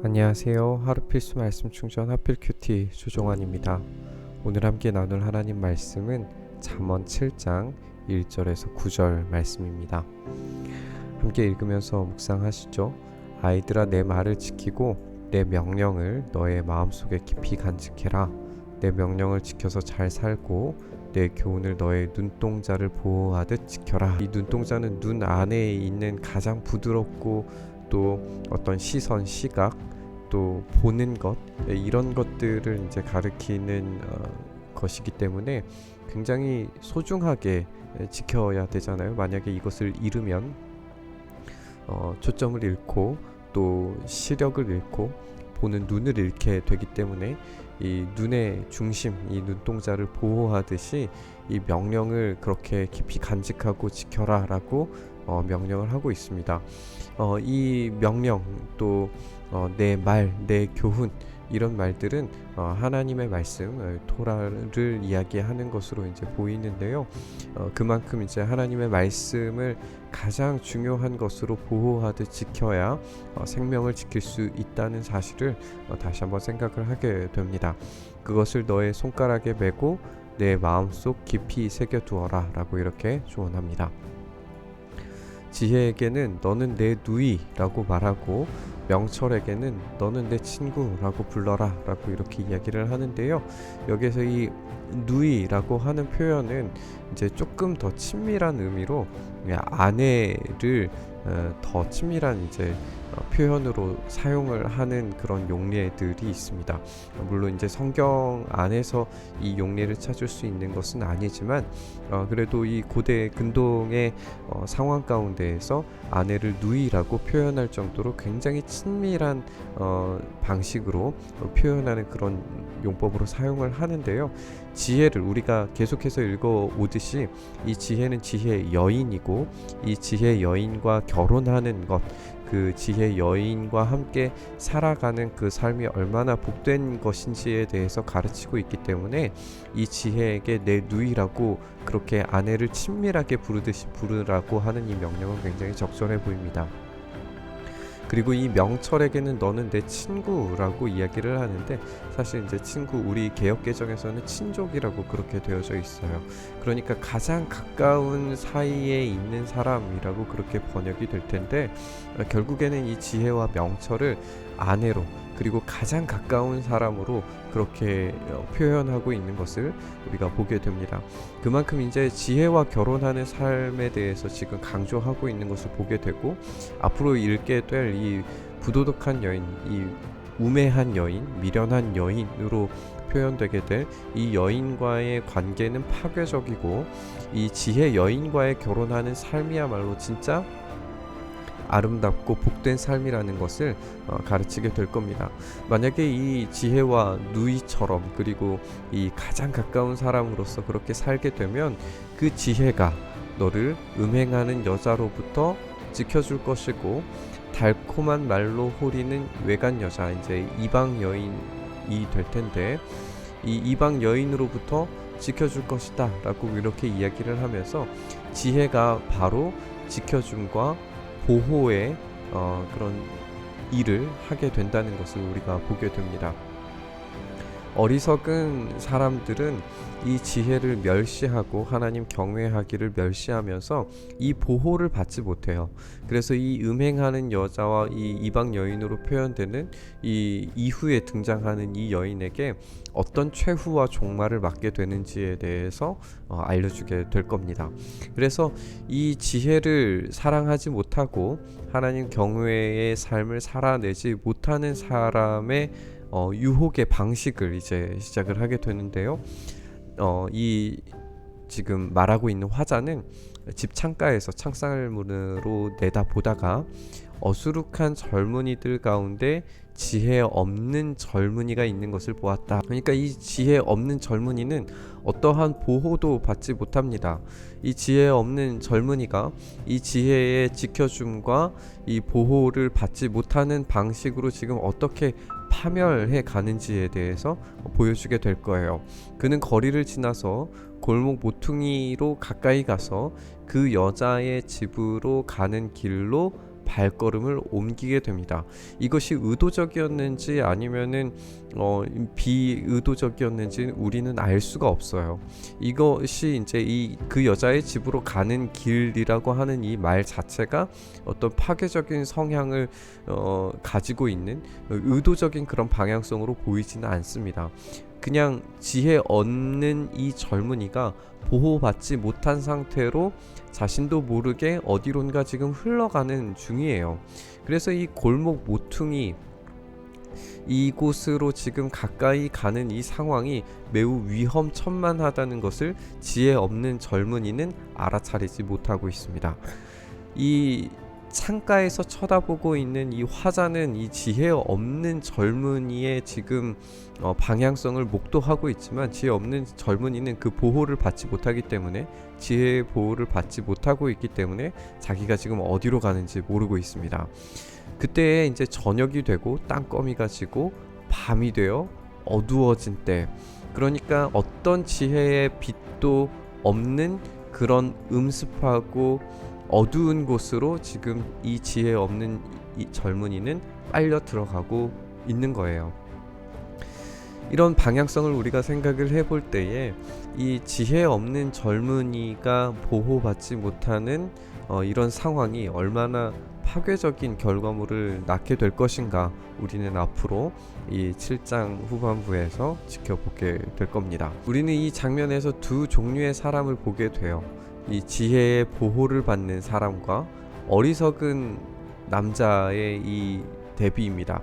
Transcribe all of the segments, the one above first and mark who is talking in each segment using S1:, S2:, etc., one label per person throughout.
S1: 안녕하세요. 하루 필수 말씀 충전 하필 큐티 조종환입니다. 오늘 함께 나눌 하나님 말씀은 잠언 7장 1절에서 9절 말씀입니다. 함께 읽으면서 묵상하시죠. 아이들아, 내 말을 지키고 내 명령을 너의 마음속에 깊이 간직해라. 내 명령을 지켜서 잘 살고 내 교훈을 너의 눈동자를 보호하듯 지켜라. 이 눈동자는 눈 안에 있는 가장 부드럽고 또 어떤 시선, 시각, 또 보는 것, 이런 것들을 이제 가리키는 것이기 때문에 굉장히 소중하게 지켜야 되잖아요. 만약에 이것을 잃으면 초점을 잃고 또 시력을 잃고 보는 눈을 잃게 되기 때문에 이 눈의 중심, 이 눈동자를 보호하듯이 이 명령을 그렇게 깊이 간직하고 지켜라 라고 명령을 하고 있습니다. 이 명령 또 내 말, 내 교훈, 이런 말들은 하나님의 말씀, 토라를 이야기하는 것으로 이제 보이는데요. 그만큼 이제 하나님의 말씀을 가장 중요한 것으로 보호하듯 지켜야 생명을 지킬 수 있다는 사실을 다시 한번 생각을 하게 됩니다. 그것을 너의 손가락에 메고 내 마음속 깊이 새겨두어라 라고 이렇게 조언합니다. 지혜에게는 너는 내 누이라고 말하고 명철에게는 너는 내 친구라고 불러라 라고 이렇게 이야기를 하는데요. 여기서 이 누이라고 하는 표현은 이제 조금 더 친밀한 의미로 아내를 더 친밀한 이제 표현으로 사용을 하는 그런 용례들이 있습니다. 물론 이제 성경 안에서 이 용례를 찾을 수 있는 것은 아니지만 그래도 이 고대 근동의 상황 가운데에서 아내를 누이라고 표현할 정도로 굉장히 친밀한 방식으로 표현하는 그런 용법으로 사용을 하는데요. 지혜를 우리가 계속해서 읽어 오듯이 이 지혜는 지혜의 여인이고 이 지혜의 여인과 결혼하는 것, 그 지혜 여인과 함께 살아가는 그 삶이 얼마나 복된 것인지에 대해서 가르치고 있기 때문에 이 지혜에게 내 누이라고 그렇게 아내를 친밀하게 부르듯이 부르라고 하는 이 명령은 굉장히 적절해 보입니다. 그리고 이 명철에게는 너는 내 친구라고 이야기를 하는데, 사실 이제 친구, 우리 개역개정에서는 친족이라고 그렇게 되어져 있어요. 그러니까 가장 가까운 사이에 있는 사람이라고 그렇게 번역이 될 텐데, 결국에는 이 지혜와 명철을 아내로, 그리고 가장 가까운 사람으로 그렇게 표현하고 있는 것을 우리가 보게 됩니다. 그만큼 이제 지혜와 결혼하는 삶에 대해서 지금 강조하고 있는 것을 보게 되고, 앞으로 읽게 될 이 부도덕한 여인, 이 우매한 여인, 미련한 여인으로 표현되게 될 이 여인과의 관계는 파괴적이고, 이 지혜 여인과의 결혼하는 삶이야말로 진짜 아름답고 복된 삶이라는 것을 가르치게 될 겁니다. 만약에 이 지혜와 누이처럼, 그리고 이 가장 가까운 사람으로서 그렇게 살게 되면 그 지혜가 너를 음행하는 여자로부터 지켜줄 것이고, 달콤한 말로 호리는 외간 여자, 이제 이방 여인이 될 텐데, 이 이방 여인으로부터 지켜줄 것이다 라고 이렇게 이야기를 하면서 지혜가 바로 지켜줌과 보호의 그런 일을 하게 된다는 것을 우리가 보게 됩니다. 어리석은 사람들은 이 지혜를 멸시하고 하나님 경외하기를 멸시하면서 이 보호를 받지 못해요. 그래서 이 음행하는 여자와 이 이방 여인으로 표현되는 이 이후에 등장하는 이 여인에게 어떤 최후와 종말을 맞게 되는지에 대해서 알려주게 될 겁니다. 그래서 이 지혜를 사랑하지 못하고 하나님 경외의 삶을 살아내지 못하는 사람의 유혹의 방식을 이제 시작을 하게 되는데요. 이 지금 말하고 있는 화자는 집 창가에서 창살문으로 내다보다가 어수룩한 젊은이들 가운데 지혜 없는 젊은이가 있는 것을 보았다. 그러니까 이 지혜 없는 젊은이는 어떠한 보호도 받지 못합니다. 이 지혜 없는 젊은이가 이 지혜의 지켜줌과 이 보호를 받지 못하는 방식으로 지금 어떻게 파멸해 가는지에 대해서 보여주게 될 거예요. 그는 거리를 지나서 골목 모퉁이로 가까이 가서 그 여자의 집으로 가는 길로 발걸음을 옮기게 됩니다. 이것이 의도적이었는지 아니면은 비의도적이었는지 우리는 알 수가 없어요. 이것이 이제 그 여자의 집으로 가는 길이라고 하는 이 말 자체가 어떤 파괴적인 성향을 가지고 있는 의도적인 그런 방향성으로 보이지는 않습니다. 그냥 지혜 없는 이 젊은이가 보호받지 못한 상태로 자신도 모르게 어디론가 지금 흘러가는 중이에요. 그래서 이 골목 모퉁이 이곳으로 지금 가까이 가는 이 상황이 매우 위험천만하다는 것을 지혜 없는 젊은이는 알아차리지 못하고 있습니다. 이 창가에서 쳐다보고 있는 이 화자는 이 지혜 없는 젊은이의 지금 방향성을 목도하고 있지만, 지혜 없는 젊은이는 그 보호를 받지 못하기 때문에, 지혜의 보호를 받지 못하고 있기 때문에 자기가 지금 어디로 가는지 모르고 있습니다. 그때에 이제 저녁이 되고 땅거미가 지고 밤이 되어 어두워진 때, 그러니까 어떤 지혜의 빛도 없는 그런 음습하고 어두운 곳으로 지금 이 지혜 없는 이 젊은이는 빨려 들어가고 있는 거예요. 이런 방향성을 우리가 생각을 해볼 때에 이 지혜 없는 젊은이가 보호받지 못하는 이런 상황이 얼마나 파괴적인 결과물을 낳게 될 것인가, 우리는 앞으로 이 7장 후반부에서 지켜보게 될 겁니다. 우리는 이 장면에서 두 종류의 사람을 보게 돼요. 이 지혜의 보호를 받는 사람과 어리석은 남자의 이 대비입니다.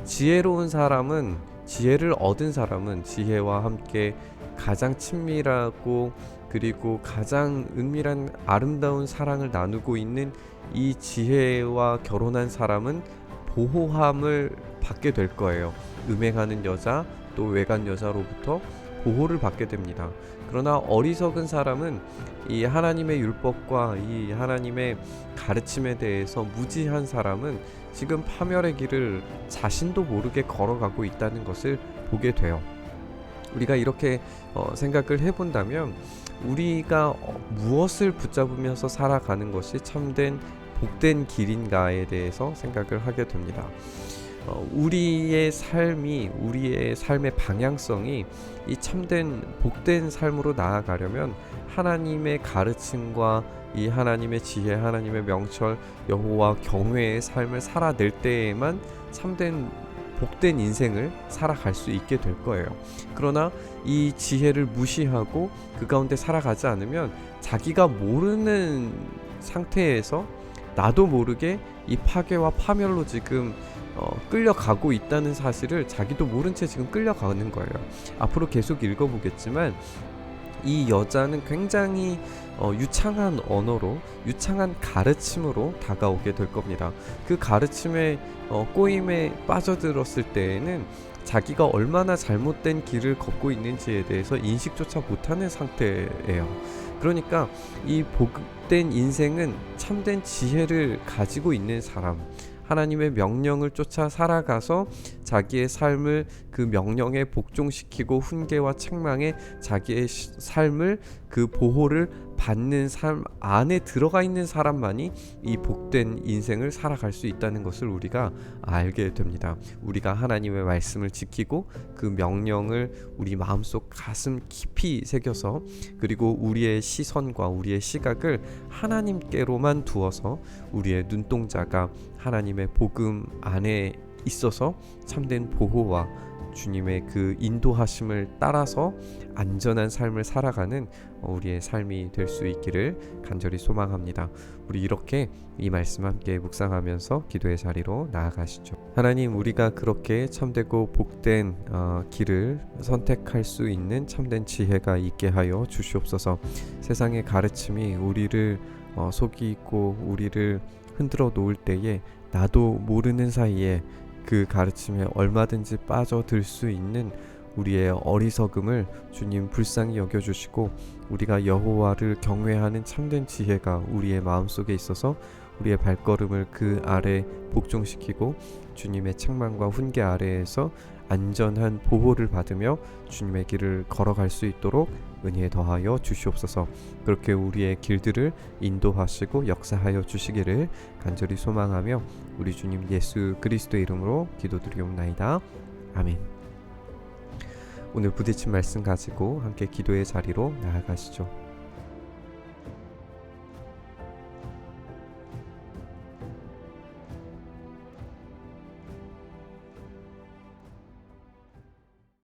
S1: 지혜로운 사람은, 지혜를 얻은 사람은 지혜와 함께 가장 친밀하고 그리고 가장 은밀한 아름다운 사랑을 나누고 있는 이 지혜와 결혼한 사람은 보호함을 받게 될 거예요. 음행하는 여자, 또 외간 여자로부터 보호를 받게 됩니다. 그러나 어리석은 사람은 이 하나님의 율법과 이 하나님의 가르침에 대해서 무지한 사람은 지금 파멸의 길을 자신도 모르게 걸어가고 있다는 것을 보게 돼요. 우리가 이렇게 생각을 해본다면, 우리가 무엇을 붙잡으면서 살아가는 것이 참된 복된 길인가에 대해서 생각을 하게 됩니다. 우리의 삶의 방향성이 이 참된 복된 삶으로 나아가려면 하나님의 가르침과 이 하나님의 지혜, 하나님의 명철, 여호와 경외의 삶을 살아낼 때에만 참된 복된 인생을 살아갈 수 있게 될 거예요. 그러나 이 지혜를 무시하고 그 가운데 살아가지 않으면 자기가 모르는 상태에서 나도 모르게 이 파괴와 파멸로 지금 끌려가고 있다는 사실을 자기도 모른 채 지금 끌려가는 거예요. 앞으로 계속 읽어보겠지만, 이 여자는 굉장히 유창한 언어로, 유창한 가르침으로 다가오게 될 겁니다. 그 가르침의 꼬임에 빠져들었을 때에는 자기가 얼마나 잘못된 길을 걷고 있는지에 대해서 인식조차 못하는 상태예요. 그러니까 이 복된 인생은 참된 지혜를 가지고 있는 사람, 하나님의 명령을 쫓아 살아가서 자기의 삶을 그 명령에 복종시키고 훈계와 책망에 자기의 삶을 그 보호를 받는 삶 안에 들어가 있는 사람만이 이 복된 인생을 살아갈 수 있다는 것을 우리가 알게 됩니다. 우리가 하나님의 말씀을 지키고 그 명령을 우리 마음속 가슴 깊이 새겨서, 그리고 우리의 시선과 우리의 시각을 하나님께로만 두어서 우리의 눈동자가 하나님의 복음 안에 있어서 참된 보호와 주님의 그 인도하심을 따라서 안전한 삶을 살아가는 우리의 삶이 될 수 있기를 간절히 소망합니다. 우리 이렇게 이 말씀 함께 묵상하면서 기도의 자리로 나아가시죠. 하나님, 우리가 그렇게 참되고 복된 길을 선택할 수 있는 참된 지혜가 있게 하여 주시옵소서. 세상의 가르침이 우리를 속이고 우리를 흔들어 놓을 때에 나도 모르는 사이에 그 가르침에 얼마든지 빠져들 수 있는 우리의 어리석음을 주님 불쌍히 여겨주시고, 우리가 여호와를 경외하는 참된 지혜가 우리의 마음속에 있어서 우리의 발걸음을 그 아래 복종시키고 주님의 책망과 훈계 아래에서 안전한 보호를 받으며 주님의 길을 걸어갈 수 있도록 은혜 더하여 주시옵소서. 그렇게 우리의 길들을 인도하시고 역사하여 주시기를 간절히 소망하며 우리 주님 예수 그리스도의 이름으로 기도드리옵나이다. 아멘. 오늘 부딪힌 말씀 가지고 함께 기도의 자리로 나아가시죠.